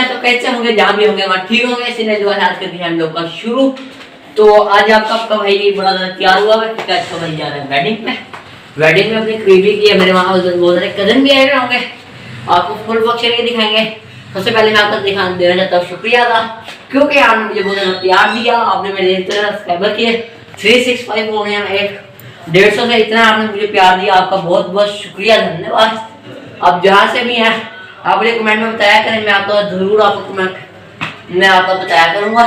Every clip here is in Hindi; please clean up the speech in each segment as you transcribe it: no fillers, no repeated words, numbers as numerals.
तो कैसे होंगे, जहाँ भी होंगे वहाँ ठीक होंगे। इसलिए जो है आज कर दिया हम लोग का शुरू। तो आज आपका भाई बड़ा ज़्यादा तैयार हुआ है, तो भाई जा रहे हैं वेडिंग में। वेडिंग में अपनी क्रीबी की है, मेरे वहाँ बहुत सारे कजन भी आए हुए होंगे, आपको फुल फंक्शन के दिखाएंगे। सबसे पहले मैं आपको दिखाना देना चाहता हूँ शुक्रिया था, क्योंकि आपने मुझे बहुत ज़्यादा प्यार दिया। आपने मेरे इतना सब्सक्राइबर किए 365 हो गए हैं, 150 से इतना आपने मुझे प्यार दिया, आपका बहुत बहुत शुक्रिया, धन्यवाद। आप जहाँ से भी हैं आप मुझे कमेंट में बताया करें, मैं आपको ज़रूर आपको कमेंट में आपको बताया करूँगा।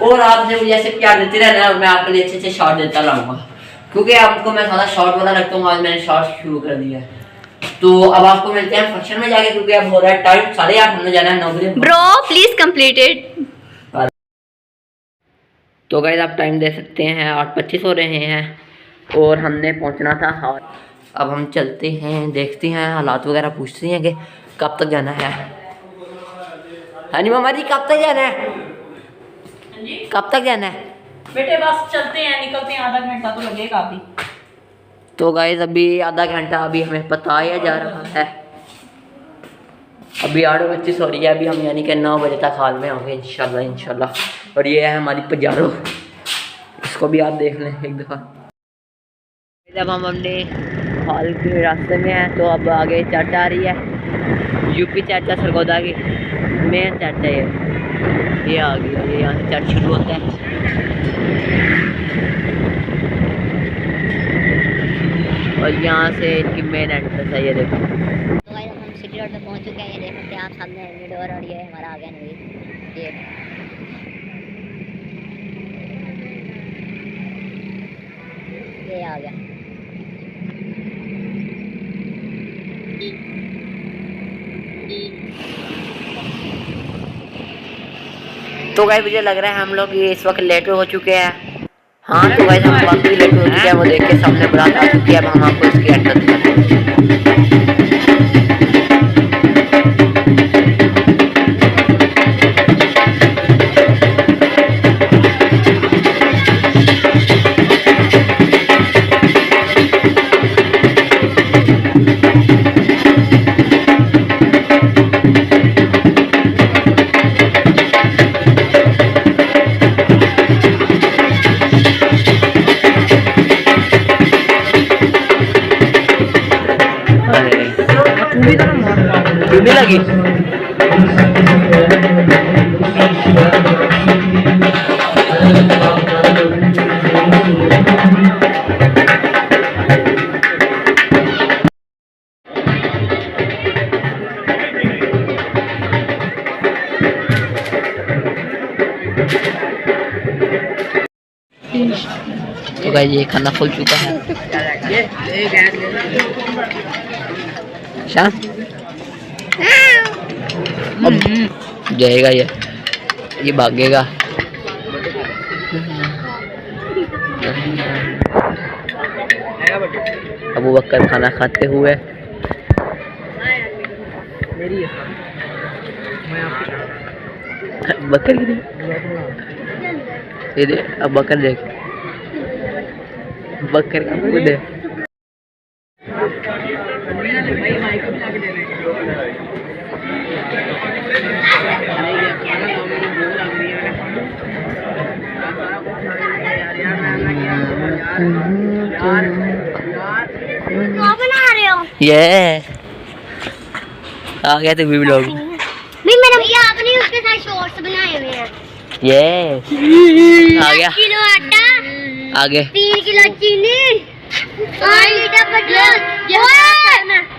और आपने मुझे ऐसे प्यार देते रहना, मैं आपके लिए अच्छे अच्छे शॉट देता रहूँगा, क्योंकि आपको मैं ज़्यादा शॉट वाला रखता हूँ। आज मैंने शॉट शुरू कर दिया है। तो अब आपको मिलते हैं फंक्शन में जाके, क्योंकि अब हो रहा है टाइम 8:30, हमने जाना है 9 बजे। Bro please completed. तो गाइस आप टाइम दे सकते हैं, 8:25 हो रहे हैं और हमने पहुंचना था। और अब हम चलते हैं, देखते हैं, हालात वगैरह पूछते हैं कि कब तक जाना है। हाँ जी मामा जी, कब तक जाना है? कब तक जाना है बेटे? बस चलते हैं, निकलते हैं, आधा घंटा तो लगेगा अभी। तो गाइस अभी आधा घंटा अभी हमें बताया जा रहा है। अभी 8:25 हो रही है, अभी हम यानी कि 9 बजे तक हाल में होंगे इंशाल्लाह इंशाल्लाह। और ये है हमारी पजारो, इसको भी आप देख लें एक दफ़ा। जब हम अपने हॉल के रास्ते में हैं, तो अब आगे चर्च आ रही है, यूपी चर्च सरगोदा की मेन चर्च है ये आ गई है, ये यहाँ से चर्च शुरू होता है। और यहाँ से इनकी मेन एंट्रेंस है, ये देखो। तो गाइस हम सिटी रोड पे पहुंच चुके हैं, ये देख सकते हैं आप सामने है डोर, और ये हमारा आ गया नवी। ये आ गया। तो गाइस मुझे लग रहा है हम लोग इस वक्त लेट हो चुके हैं। हाँ तो गाइस हम वाकई लेट हो चुके हैं, वो देख के सामने बारात आ चुकी है। अब हम आपको इसकी एंट्रेंस दिखाते भी लगी। तो गाइस ये खाना खुल चुका है। शाम जाएगा, ये भागेगा। अबू बकर खाना खाते हुए बकर ये दे, अब बकर देख, बकर का मुंह दे। बना रहे हो? ये आ गया तो भी लोग मेरा भैया आपने उसके साथ शॉर्ट्स बनाए हुए हैं। ये आ गया, 10 किलो आटा, आगे 3 किलो चीनी, 5 लीटर पेट्रोल।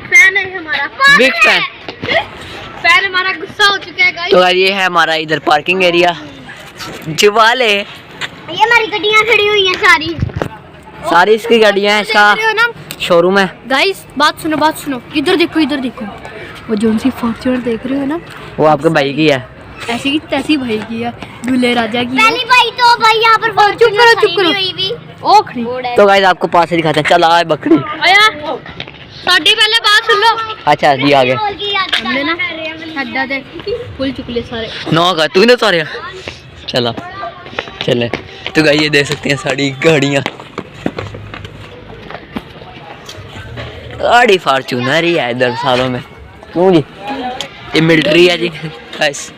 फैन है हमारा, बिग फैन। फैन हमारा गुस्सा हो चुका है गाइस। तो यार ये है हमारा इधर पार्किंग एरिया, जुवाले ये हमारी गाड़ियाँ खड़ी हुई हैं सारी इसकी गाड़ियाँ हैं, इसका शोरूम है। गाइस बात सुनो, इधर देखो, वो जोन सी फॉर्च्यूनर देख रहे हो ना, वो आपके भाई की है। ऐसी की तैसी भाई की है, दूल्हे राजा की पहली भाई तो भाई यहाँ पर चुप करो ओ खड़ी। तो गाइस आपको पास से दिखाते हैं, चल आ बकरी। आया साडी पहले बात सुन लो। अच्छा जी आगे हमने ना साडा दे फुल चुकले सारे नौ का तूने सारे चला चलें तो गाइस ये देख सकते हैं सारी गाड़ियाँ, गाड़ी फॉर्च्यूनर ही है इधर सालों में। क्यों जी, ये मिलिट्री है जी गाइस।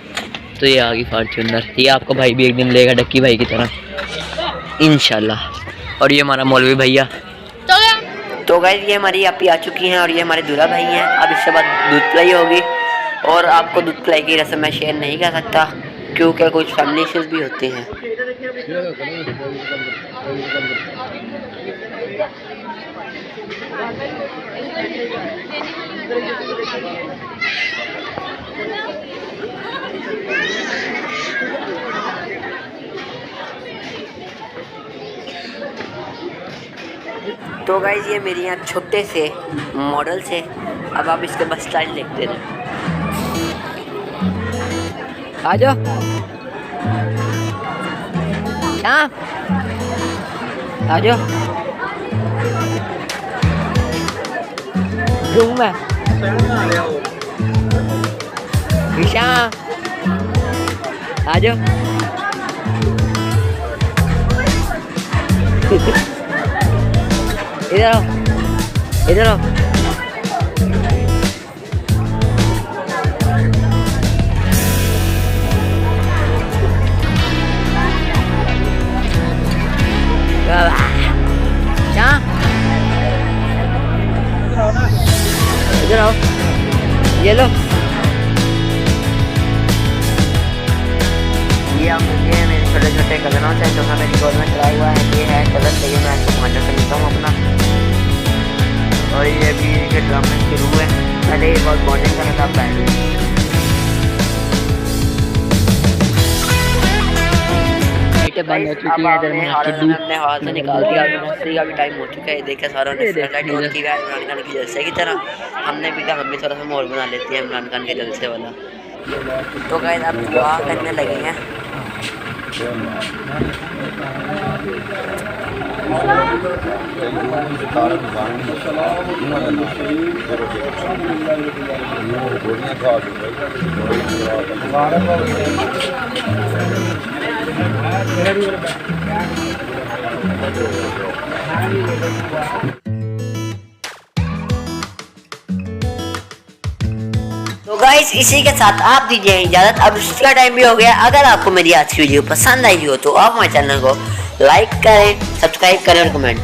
तो ये आ गई फॉर्च्यूनर, ये आपको भाई भी एक दिन लेगा डक्की भाई की तरह इंशाल्लाह। और ये हमारा मौलवी भैया। तो गाइस ये हमारी आप ही आ चुकी हैं और ये हमारे दूल्हा भाई हैं। अब इसके बाद दूध पिलाई होगी और आपको दूध पिलाई की रस्म मैं शेयर नहीं कर सकता क्योंकि कुछ फैमिली इश्यूज भी होते हैं। तो गाइस ये मेरे यहाँ छोटे से मॉडल से, अब आप इसके बस स्टाइल देखते रहे। आ जाओ आ जाओ, घूम मैं विशा आ जाओ। इधर आओ, इधर आओ। इधर आओ, ये लो। ये आप ये मेरे छोटे छोटे कदमों से जो मेरी गवर्नमेंट चलाई हुआ है, ये है कलर चाहिए, मैं आपको मांझा से लेता हूँ अपना। और ये अभी के ड्रामे शुरू है, पहले ये बहुत बॉन्डिंग करना था बैंड। बंद हो चुकी है इधर में, अपने हाथ से निकाल दिया। नर्सरी का भी टाइम हो चुका है, देखे सारा ने फ्लड ऑन की है इमरान खान की जलसे की तरह। हमने भी कहा हम भी थोड़ा सा माहौल बना लेते हैं इमरान खान के जलसे वाला। तो गाइस अब दुआ करने लगे हैं। तो गाइस इसी के साथ आप दीजिए इजाजत, अब इसका टाइम भी हो गया। अगर आपको मेरी आज की वीडियो पसंद आई हो तो आप हमारे चैनल को लाइक करें, सब्सक्राइब करें और कमेंट